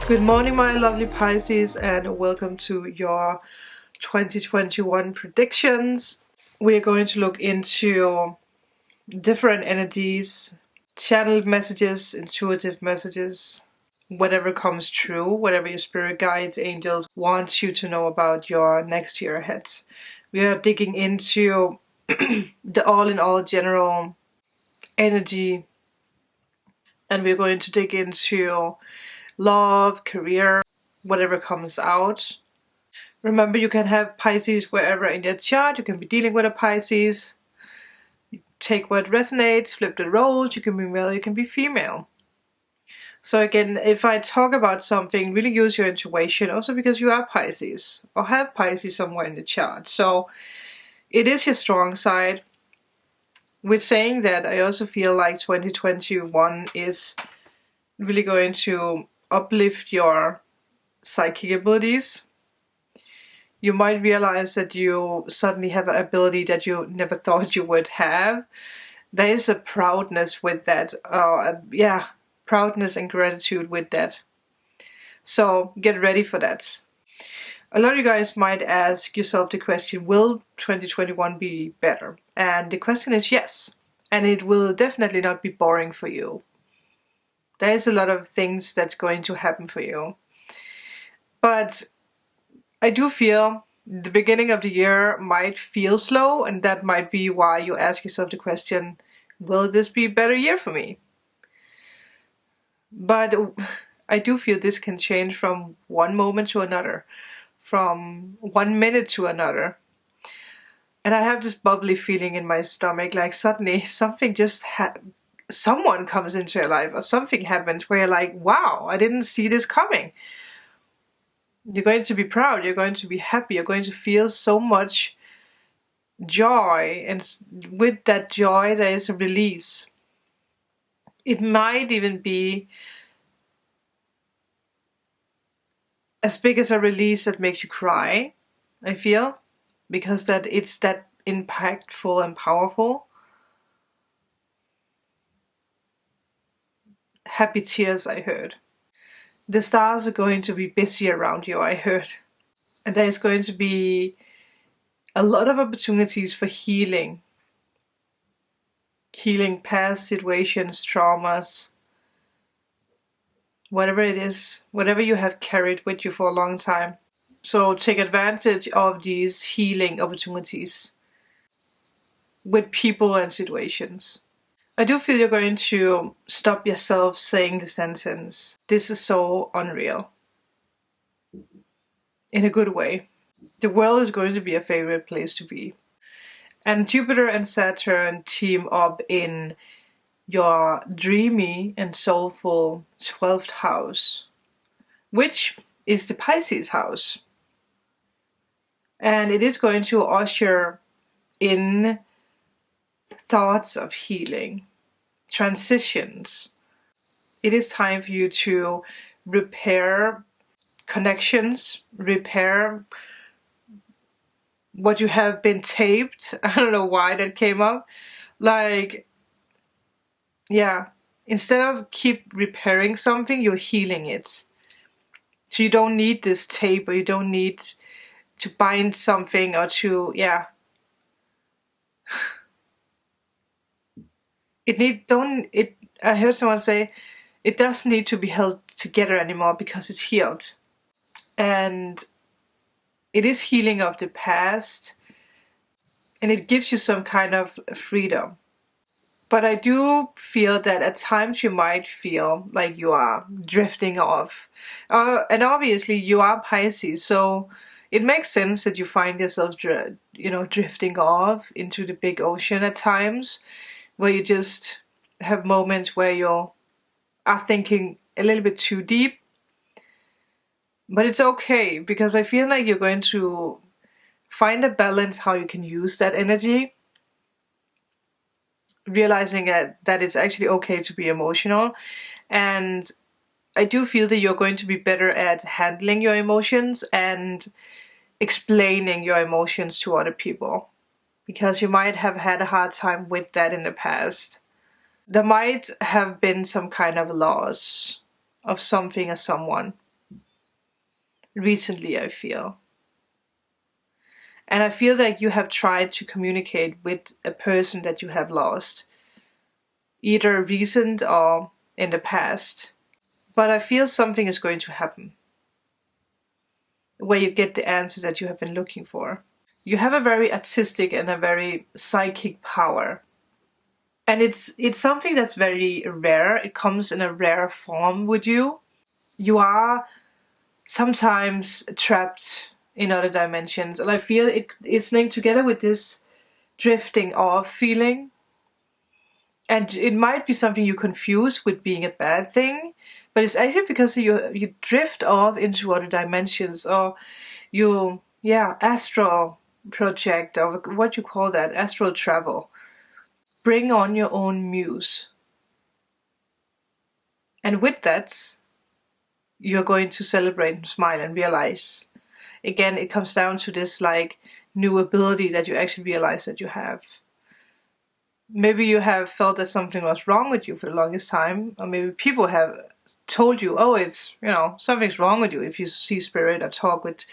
Good morning, my lovely Pisces, and welcome to your 2021 predictions. We're going to look into different energies, channeled messages, intuitive messages, whatever comes true, whatever your spirit guides, angels want you to know about your next year ahead. We are digging into the all-in-all general energy, and we're going to dig into love, career, whatever comes out. Remember, you can have Pisces wherever in your chart. You can be dealing with a Pisces. Take what resonates, flip the roles. You can be male, you can be female. So again, if I talk about something, really use your intuition, also because you are Pisces or have Pisces somewhere in the chart. So it is your strong side. With saying that, I also feel like 2021 is really going to uplift your psychic abilities. You might realize that you suddenly have an ability that you never thought you would have. There is a proudness with that. Proudness and gratitude with that. So get ready for that. A lot of you guys might ask yourself the question, will 2021 be better? And the question is yes. And it will definitely not be boring for you. There is a lot of things that's going to happen for you. But I do feel the beginning of the year might feel slow, and that might be why you ask yourself the question, will this be a better year for me? But I do feel this can change from one moment to another, from 1 minute to another. And I have this bubbly feeling in my stomach, like suddenly something just someone comes into your life or something happens where you're like, wow, I didn't see this coming. You're going to be proud, you're going to be happy, you're going to feel so much joy, and with that joy there is a release. It might even be as big as a release that makes you cry, I feel, because that it's that impactful and powerful. Happy tears, I heard. The stars are going to be busy around you, I heard. And there's going to be a lot of opportunities for healing. Healing past situations, traumas, whatever it is, whatever you have carried with you for a long time. So take advantage of these healing opportunities with people and situations. I do feel you're going to stop yourself saying the sentence, this is so unreal. In a good way. The world is going to be a favorite place to be. And Jupiter and Saturn team up in your dreamy and soulful 12th house, which is the Pisces house. And it is going to usher in thoughts of healing, transitions. It is time for you to repair connections, repair what you have been taped. I don't know why that came up. Instead of keep repairing something, you're healing it. So you don't need this tape, or you don't need to bind something, or to, I heard someone say, it doesn't need to be held together anymore because it's healed. And it is healing of the past, and it gives you some kind of freedom. But I do feel that at times you might feel like you are drifting off. And obviously you are Pisces, so it makes sense that you find yourself drifting off into the big ocean at times, where you just have moments where you are thinking a little bit too deep. But it's okay, because I feel like you're going to find a balance how you can use that energy, realizing that it's actually okay to be emotional. And I do feel that you're going to be better at handling your emotions and explaining your emotions to other people, because you might have had a hard time with that in the past. There might have been some kind of loss of something or someone. recently, I feel. And I feel like you have tried to communicate with a person that you have lost, either recent or in the past. But I feel something is going to happen where you get the answer that you have been looking for. You have a very artistic and a very psychic power. And it's something that's very rare. It comes in a rare form with you. You are sometimes trapped in other dimensions. And I feel it's linked together with this drifting off feeling. And it might be something you confuse with being a bad thing. But it's actually because you drift off into other dimensions, or you, astral project, or what you call that, astral travel. Bring on your own muse. And with that, you're going to celebrate and smile and realize, again, it comes down to this like new ability that you actually realize that you have. Maybe you have felt that something was wrong with you for the longest time, or maybe people have told you, oh, it's, something's wrong with you if you see spirit or talk with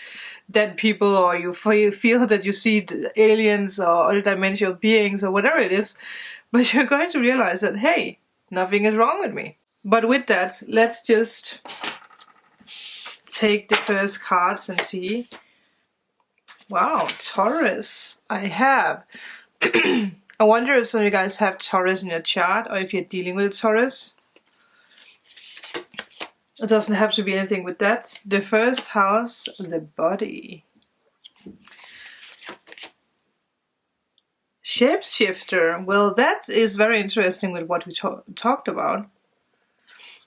dead people, or you feel that you see aliens or other dimensional beings or whatever it is. But you're going to realize that, hey, nothing is wrong with me. But with that, let's just take the first cards and see. Wow, Taurus. I have. I wonder if some of you guys have Taurus in your chart, or if you're dealing with a Taurus. It doesn't have to be anything with that. The first house, the body. Shapeshifter. Well, that is very interesting with what we talked about.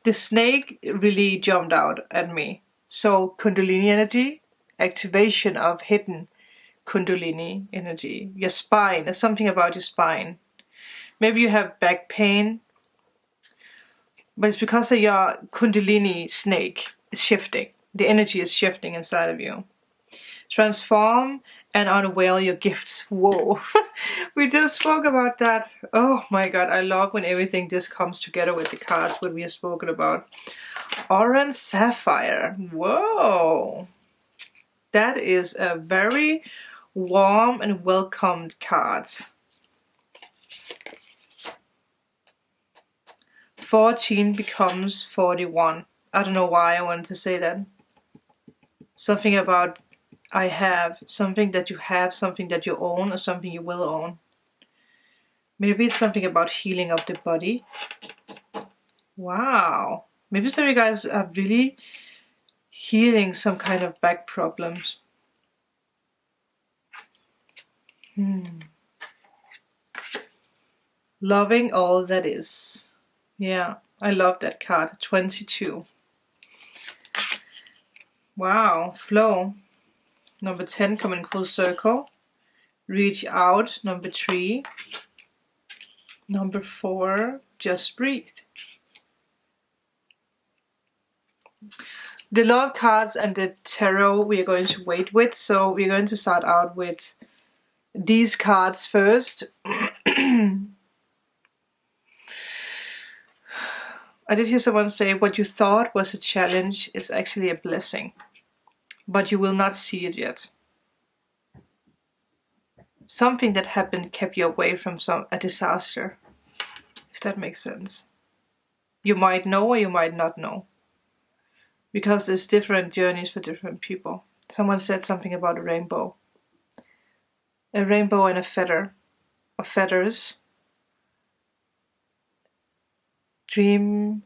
The snake really jumped out at me. So Kundalini energy, activation of hidden Kundalini energy. Your spine, there's something about your spine. Maybe you have back pain, but it's because of your Kundalini snake is shifting. The energy is shifting inside of you. Transform and unveil your gifts. Whoa. We just spoke about that. Oh my god, I love when everything just comes together with the cards, what we have spoken about. Orange Sapphire. Whoa. That is a very warm and welcomed card. 14 becomes 41. I don't know why I wanted to say that. Something about I have, something that you have, something that you own, or something you will own. Maybe it's something about healing of the body. Wow. Maybe some of you guys are really healing some kind of back problems. Loving all that is. Yeah, I love that card. 22. Wow, flow. Number 10 coming full circle. Reach out. Number 3. Number 4, just breathe. The love cards and the tarot we are going to wait with. So we're going to start out with these cards first. I did hear someone say what you thought was a challenge is actually a blessing, but you will not see it yet. Something that happened kept you away from a disaster, if that makes sense. You might know or you might not know, because there's different journeys for different people. Someone said something about a rainbow. A rainbow and a feather, or feathers. Dream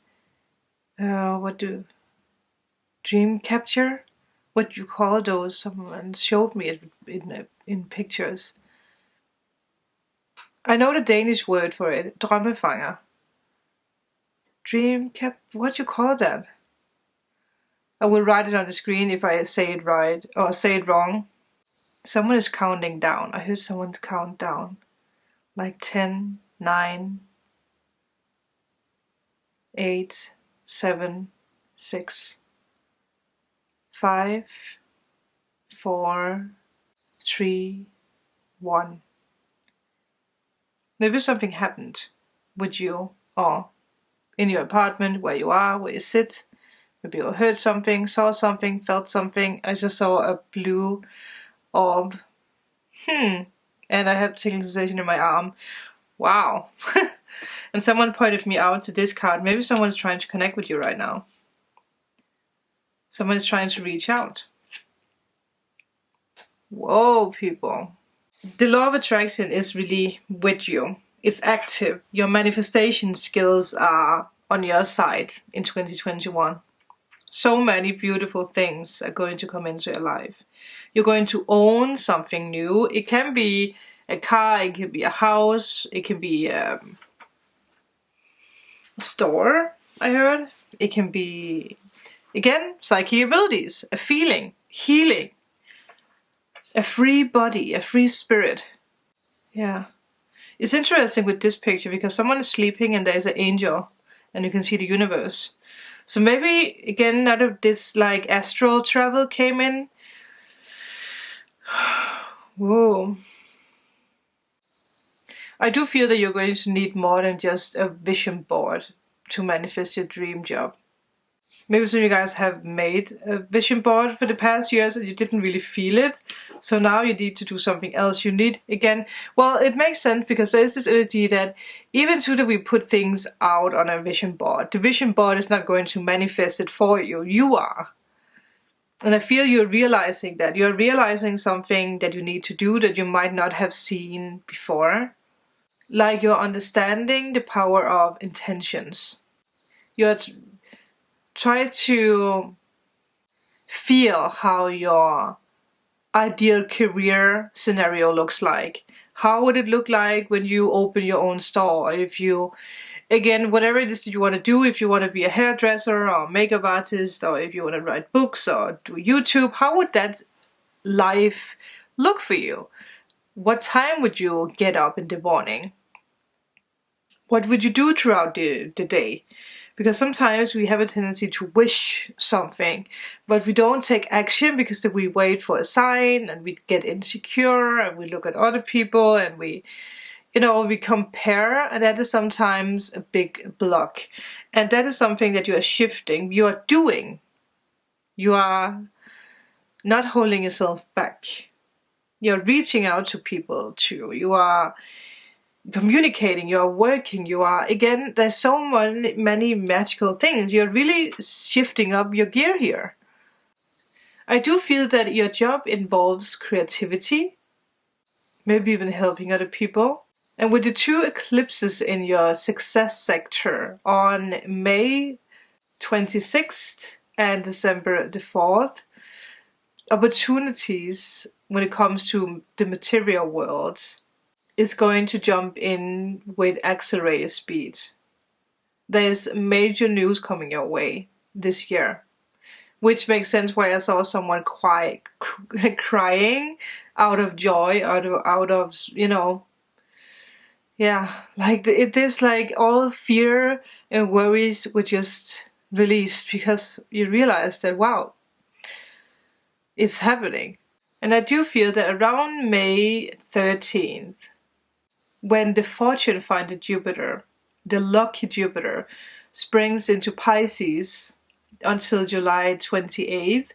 capture? What you call those? Someone showed me it in pictures. I know the Danish word for it, drømmefanger. What you call that? I will write it on the screen if I say it right or say it wrong. Someone is counting down. I heard someone count down. Like 10, 9, 8, 7, 6, 5, 4, 3, 1. Maybe something happened with you, or in your apartment, where you are, where you sit, Maybe you heard something, saw something, felt something. I just saw a blue orb. And I have tingling sensation in my arm. Wow. And someone pointed me out to this card. Maybe someone is trying to connect with you right now. Someone is trying to reach out. Whoa, people. The law of attraction is really with you. It's active. Your manifestation skills are on your side in 2021. So many beautiful things are going to come into your life. You're going to own something new. It can be a car, it can be a house, it can be a store, I heard. It can be, again, psychic abilities, a feeling, healing, a free body, a free spirit. Yeah. It's interesting with this picture because someone is sleeping and there's an angel and you can see the universe. So maybe, again, none of this like astral travel came in. Whoa. I do feel that you're going to need more than just a vision board to manifest your dream job. Maybe some of you guys have made a vision board for the past years and you didn't really feel it. So now you need to do something else. You need, again, well, it makes sense because there's this energy that even though we put things out on a vision board, the vision board is not going to manifest it for you. You are. And I feel you're realizing that. You're realizing something that you need to do that you might not have seen before. Like you're understanding the power of intentions. You're try to feel how your ideal career scenario looks like. How would it look like when you open your own store? If you, again, whatever it is that you want to do, if you want to be a hairdresser or makeup artist, or if you want to write books or do YouTube, how would that life look for you? What time would you get up in the morning? What would you do throughout the day? Because sometimes we have a tendency to wish something, but we don't take action because then we wait for a sign and we get insecure and we look at other people and we compare, and that is sometimes a big block. And that is something that you are shifting, you are doing. You are not holding yourself back. You're reaching out to people too. You are communicating, you are working, you are, again, there's so many magical things. You're really shifting up your gear here. I do feel that your job involves creativity, maybe even helping other people. And with the two eclipses in your success sector on May 26th and December the 4th, opportunities when it comes to the material world is going to jump in with accelerated speed. There's major news coming your way this year, which makes sense why I saw someone crying out of joy, out of like it is like all fear and worries were just released because you realize that, wow, it's happening. And I do feel that around May 13th, when the fortune finder Jupiter, the lucky Jupiter, springs into Pisces until July 28th,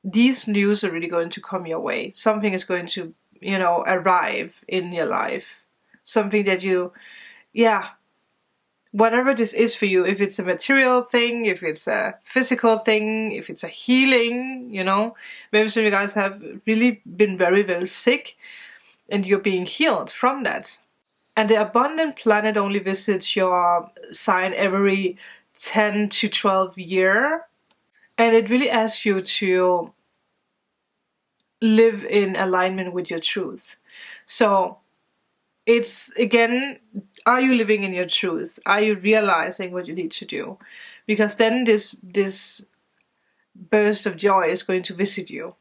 these news are really going to come your way. Something is going to, arrive in your life. Something that whatever this is for you, if it's a material thing, if it's a physical thing, if it's a healing, maybe some of you guys have really been very, very sick and you're being healed from that. And the abundant planet only visits your sign every 10 to 12 years. And it really asks you to live in alignment with your truth. So it's, again, are you living in your truth? Are you realizing what you need to do? Because then this burst of joy is going to visit you.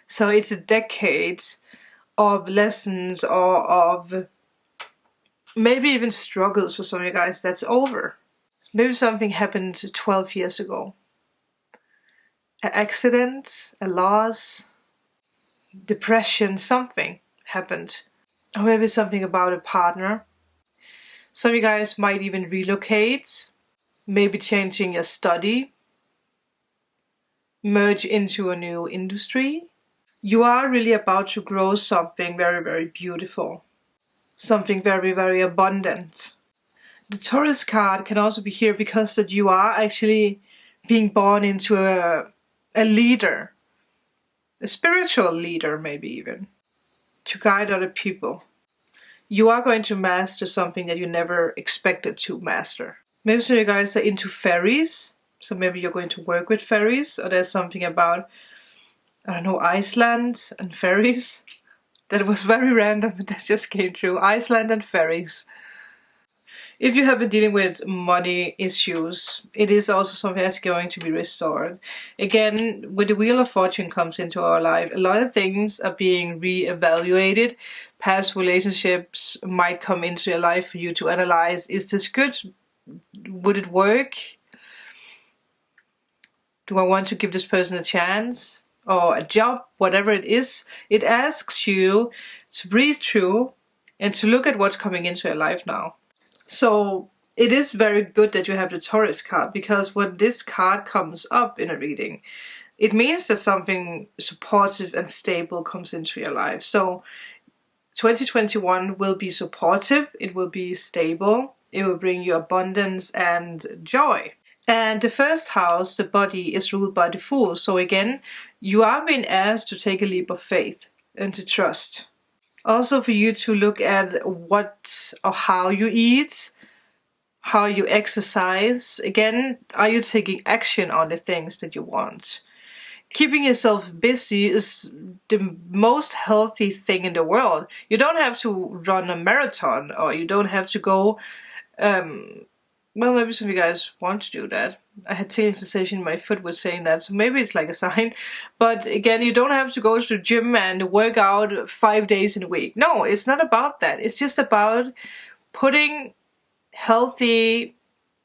So it's a decade of lessons or of maybe even struggles for some of you guys that's over. Maybe something happened 12 years ago. An accident, a loss, depression, something happened. Or maybe something about a partner. Some of you guys might even relocate. maybe changing your study, merge into a new industry. You are really about to grow something very, very beautiful, something very, very abundant. The Taurus card can also be here because that you are actually being born into a leader, a spiritual leader maybe even, to guide other people. You are going to master something that you never expected to master. Maybe some of you guys are into fairies, so maybe you're going to work with fairies, or there's something about, I don't know, Iceland and fairies. That was very random, but that just came true. Iceland and fairies. If you have been dealing with money issues, it is also something that's going to be restored. Again, when the Wheel of Fortune comes into our life, a lot of things are being re-evaluated. Past relationships might come into your life for you to analyze. Is this good? Would it work? Do I want to give this person a chance? Or a job? Whatever it is. It asks you to breathe through and to look at what's coming into your life now. So it is very good that you have the Taurus card, because when this card comes up in a reading, it means that something supportive and stable comes into your life. So 2021 will be supportive, it will be stable, it will bring you abundance and joy. And the first house, the body, is ruled by the Fool. So again, you are being asked to take a leap of faith and to trust. Also for you to look at what or how you eat, how you exercise. Again, are you taking action on the things that you want? Keeping yourself busy is the most healthy thing in the world. You don't have to run a marathon, or you don't have to go, well, maybe some of you guys want to do that. I had taken sensation in my foot with saying that, so maybe it's like a sign. But again, you don't have to go to the gym and work out 5 days in a week. No, it's not about that. It's just about putting healthy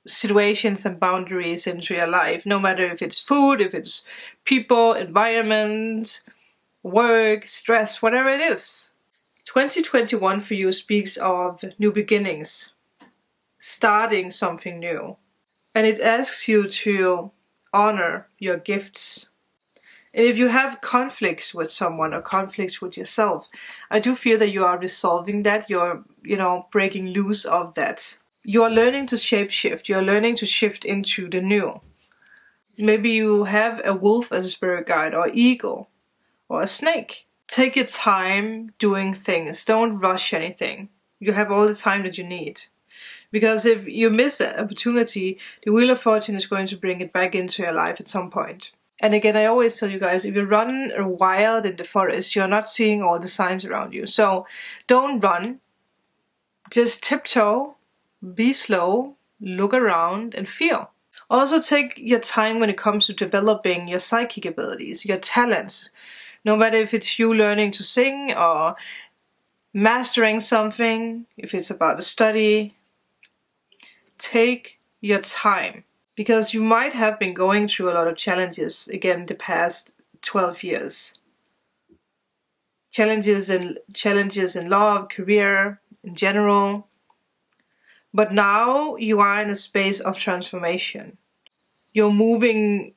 situations and boundaries into your life, no matter if it's food, if it's people, environment, work, stress, whatever it is. 2021 for you speaks of new beginnings, starting something new. And it asks you to honor your gifts. And if you have conflicts with someone or conflicts with yourself, I do feel that you are resolving that. You're, breaking loose of that. You are learning to shape-shift. You're learning to shift into the new. Maybe you have a wolf as a spirit guide, or eagle, or a snake. Take your time doing things. Don't rush anything. You have all the time that you need. Because if you miss an opportunity, the Wheel of Fortune is going to bring it back into your life at some point. And again, I always tell you guys, if you run wild in the forest, you're not seeing all the signs around you. So don't run. Just tiptoe, be slow, look around and feel. Also take your time when it comes to developing your psychic abilities, your talents. No matter if it's you learning to sing or mastering something, if it's about a study. Take your time, because you might have been going through a lot of challenges, again, the past 12 years. Challenges in love, career, in general. But now you are in a space of transformation. You're moving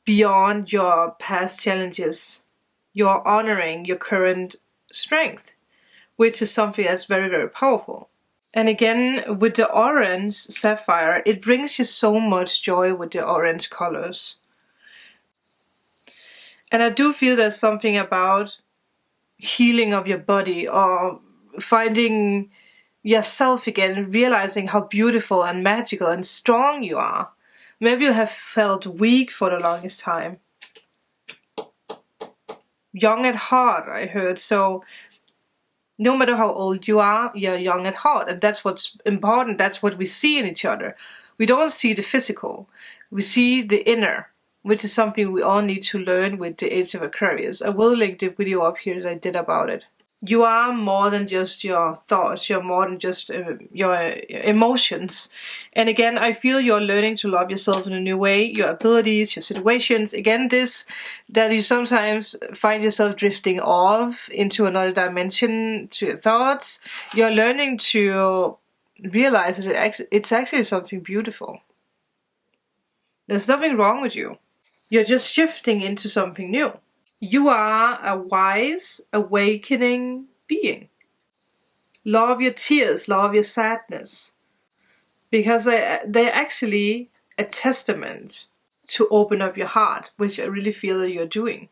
beyond your past challenges. You're honoring your current strength, which is something that's very, very powerful. And again, with the orange sapphire, it brings you so much joy with the orange colors. And I do feel there's something about healing of your body, or finding yourself again, realizing how beautiful and magical and strong you are. Maybe you have felt weak for the longest time. Young at heart, I heard. So no matter how old you are, you're young at heart. And that's what's important. That's what we see in each other. We don't see the physical. We see the inner, which is something we all need to learn with the Age of Aquarius. I will link the video up here that I did about it. You are more than just your thoughts. You're more than just your emotions. And again, I feel you're learning to love yourself in a new way. Your abilities, your situations. Again, that you sometimes find yourself drifting off into another dimension to your thoughts. You're learning to realize that it's actually something beautiful. There's nothing wrong with you. You're just shifting into something new. You are a wise, awakening being. Love your tears, love your sadness. Because they're actually a testament to open up your heart, which I really feel that you're doing.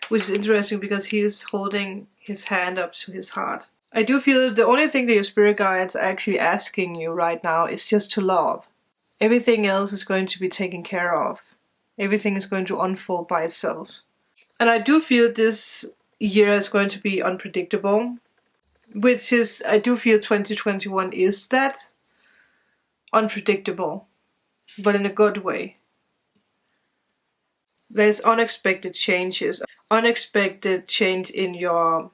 Which is interesting because he is holding his hand up to his heart. I do feel that the only thing that your spirit guides are actually asking you right now is just to love. Everything else is going to be taken care of. Everything is going to unfold by itself. And I do feel this year is going to be unpredictable. Which is, I do feel 2021 is that. Unpredictable. But in a good way. There's unexpected changes. Unexpected change in your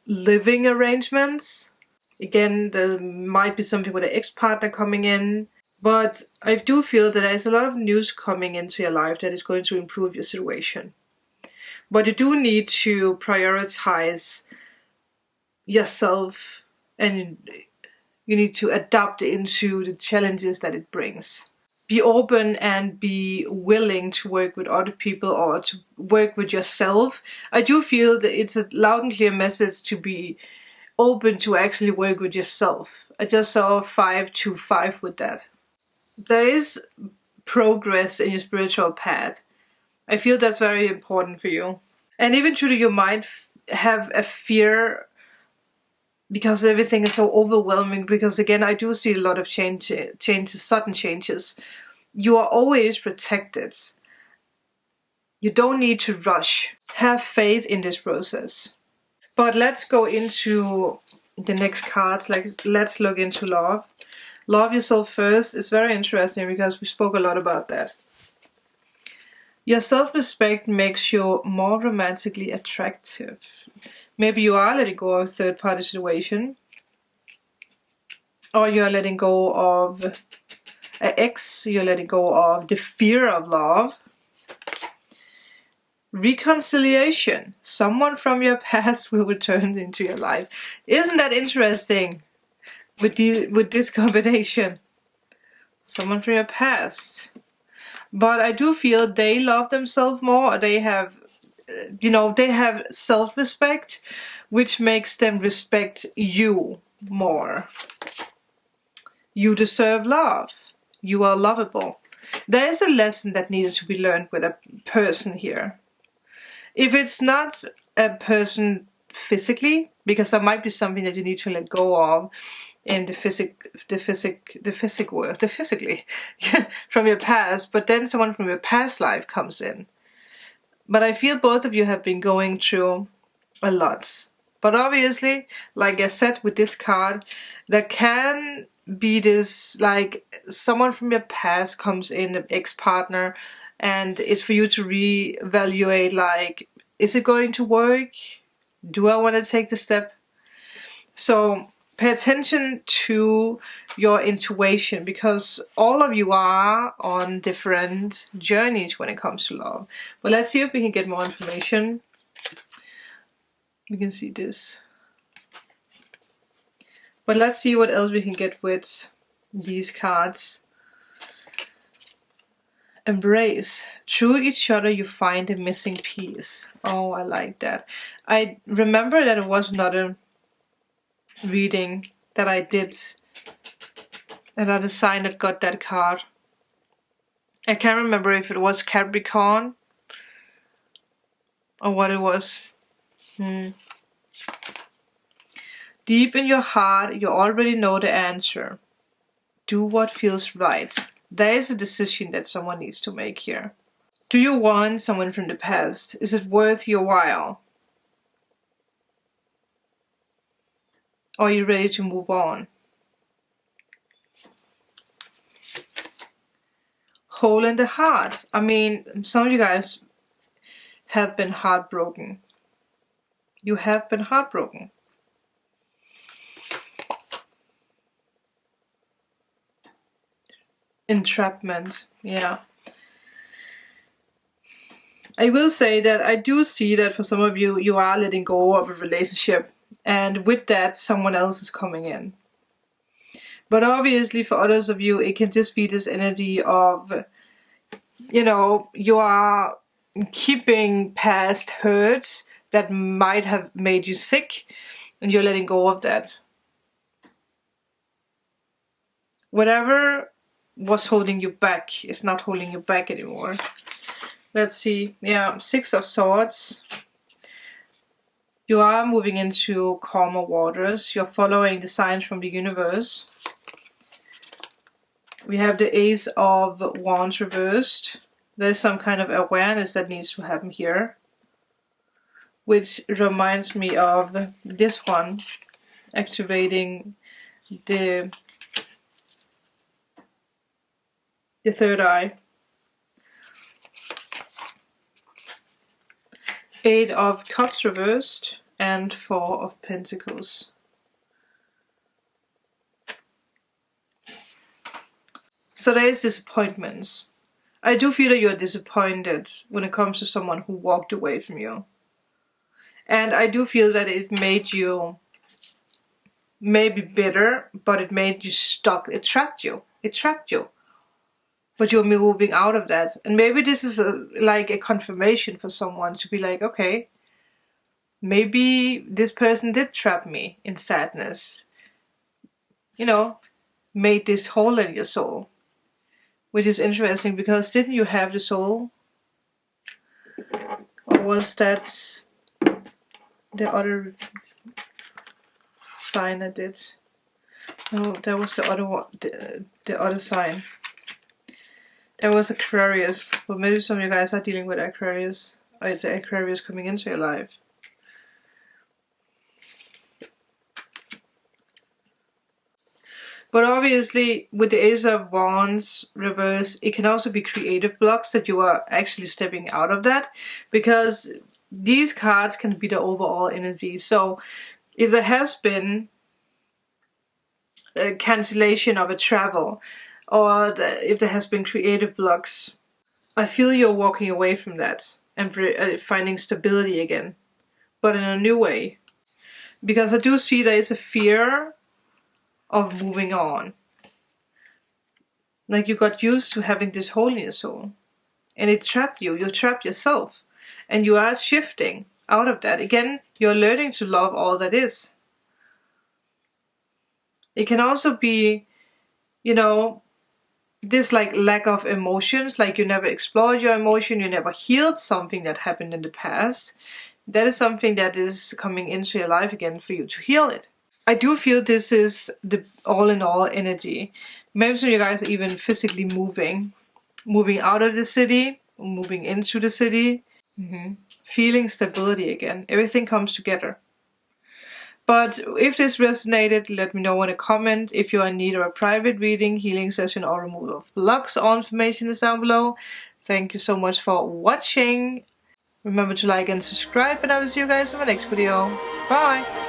living arrangements. Again, there might be something with an ex-partner coming in. But I do feel that there's a lot of news coming into your life that is going to improve your situation. But you do need to prioritize yourself, and you need to adapt into the challenges that it brings. Be open and be willing to work with other people or to work with yourself. I do feel that it's a loud and clear message to be open to actually work with yourself. I just saw 5-5 with that. There is progress in your spiritual path. I feel that's very important for you. And even though you might have a fear because everything is so overwhelming, because again, I do see a lot of changes, sudden changes. You are always protected. You don't need to rush. Have faith in this process. But let's go into the next cards. Let's look into love. Love yourself first. It's very interesting because we spoke a lot about that. Your self-respect makes you more romantically attractive. Maybe you are letting go of a third-party situation. Or you're letting go of an ex. You're letting go of the fear of love. Reconciliation. Someone from your past will return into your life. Isn't that interesting? With this combination. Someone from your past. But I do feel they love themselves more. Or they have, they have self-respect, which makes them respect you more. You deserve love. You are lovable. There is a lesson that needs to be learned with a person here. If it's not a person physically, because there might be something that you need to let go of in the physically from your past, but then someone from your past life comes in. But I feel both of you have been going through a lot. But obviously, like I said with this card, there can be this, like, someone from your past comes in, an ex-partner, and it's for you to reevaluate, like, is it going to work? Do I want to take the step? So pay attention to your intuition, because all of you are on different journeys when it comes to love. But let's see if we can get more information. We can see this. But let's see what else we can get with these cards. Embrace. Through each other you find a missing piece. Oh, I like that. I remember that it was another reading that I did. Another sign that got that card. I can't remember if it was Capricorn or what it was. Deep in your heart, you already know the answer. Do what feels right. There is a decision that someone needs to make here. Do you want someone from the past? Is it worth your while? Or are you ready to move on? Hole in the heart. I mean, some of you guys have been heartbroken. You have been heartbroken. Entrapment, yeah. I will say that I do see that for some of you, you are letting go of a relationship, and with that, someone else is coming in. But obviously for others of you, it can just be this energy of you know, you are keeping past hurt that might have made you sick, and you're letting go of that. Whatever was holding you back is not holding you back anymore. Let's see. Yeah, 6 of Swords. You are moving into calmer waters. You're following the signs from the universe. We have the Ace of Wands reversed. There's some kind of awareness that needs to happen here. Which reminds me of this one. Activating the third eye. 8 of Cups reversed and 4 of Pentacles. So there is disappointments. I do feel that you're disappointed when it comes to someone who walked away from you. And I do feel that it made you maybe bitter, but it made you stuck. It trapped you. It trapped you. But you're moving out of that. And maybe this is like a confirmation for someone to be like, okay, maybe this person did trap me in sadness. You know, made this hole in your soul. Which is interesting because didn't you have the soul? Or was that the other sign I did? No, that was the other one, the other sign. That was Aquarius. But maybe some of you guys are dealing with Aquarius. Or it's Aquarius coming into your life. But obviously, with the Ace of Wands reverse, it can also be creative blocks that you are actually stepping out of that. Because these cards can be the overall energy. So, if there has been a cancellation of a travel, or if there has been creative blocks, I feel you're walking away from that and finding stability again. But in a new way. Because I do see there is a fear of moving on. Like you got used to having this hole in your soul. And it trapped you. You trapped yourself. And you are shifting out of that. Again, you're learning to love all that is. It can also be, you know, this like lack of emotions. Like you never explored your emotion. You never healed something that happened in the past. That is something that is coming into your life again for you to heal it. I do feel this is the all-in-all energy. Maybe some of you guys are even physically moving out of the city, moving into the city, feeling stability again. Everything comes together. But if this resonated, let me know in a comment. If you are in need of a private reading, healing session, or removal of blocks, all information is down below. Thank you so much for watching. Remember to like and subscribe, and I will see you guys in my next video. Bye!